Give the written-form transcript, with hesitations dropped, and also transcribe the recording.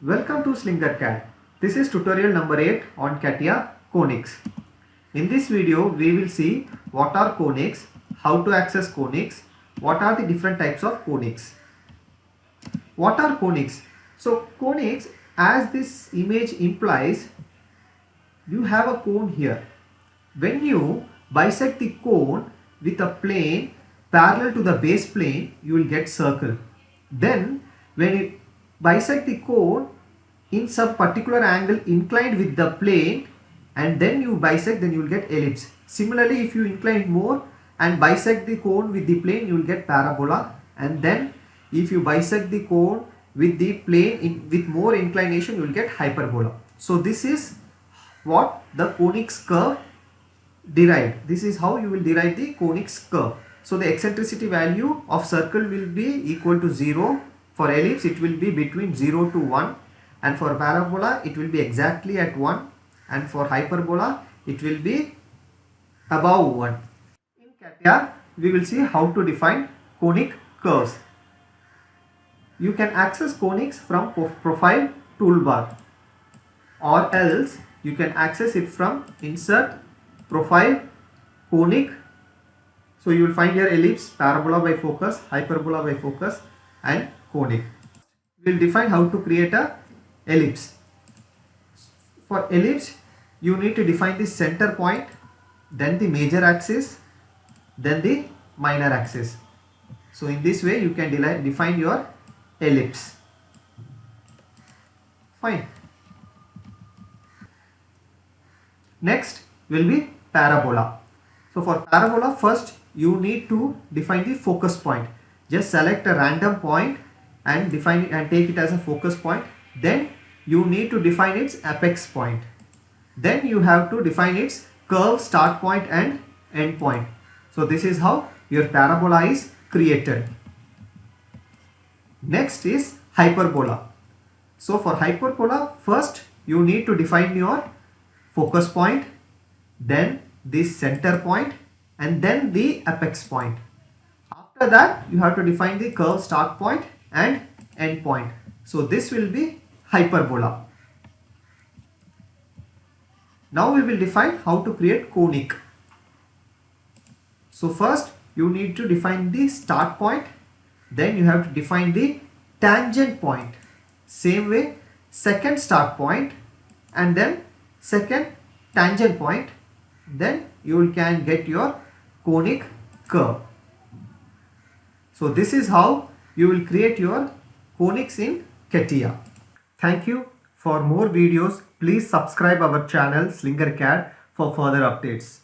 Welcome to SlingerCAD. This is tutorial number 8 on CATIA conics. In this video, we will see what are conics, how to access conics, what are the different types of conics. What are conics? So conics, as this image implies, you have a cone here. When you bisect the cone with a plane parallel to the base plane, you will get circle. Then when you bisect the cone in some particular angle inclined with the plane and then you bisect, then you will get ellipse. Similarly, if you incline more and bisect the cone with the plane, you will get parabola. And then if you bisect the cone with the plane with more inclination, you will get hyperbola. So this is what the conics curve derived. This is how you will derive the conics curve. So the eccentricity value of circle will be equal to 0. For ellipse it will be between 0 to 1, and for parabola it will be exactly at 1, and for hyperbola it will be above 1. In CATIA we will see how to define conic curves. You can access conics from profile toolbar, or else you can access it from insert, profile, conic. So you will find here ellipse, parabola by focus, hyperbola by focus and conic. We will define how to create a ellipse. For ellipse, you need to define the center point, then the major axis, then the minor axis. So in this way you can define your ellipse. Fine. Next will be parabola. So for parabola, first you need to define the focus point. Just select a random point and define it and take it as a focus point. Then you need to define its apex point. Then you have to define its curve start point and end point. So this is how your parabola is created. Next is hyperbola. So for hyperbola, first you need to define your focus point, then the center point, and then the apex point. After that you have to define the curve start point and end point. So this will be hyperbola. Now we will define how to create conic. So first you need to define the start point, then you have to define the tangent point. Same way, second start point and then second tangent point, then you can get your conic curve. So this is how you will create your conics in CATIA. Thank you. For more videos, please subscribe our channel SlingerCAD for further updates.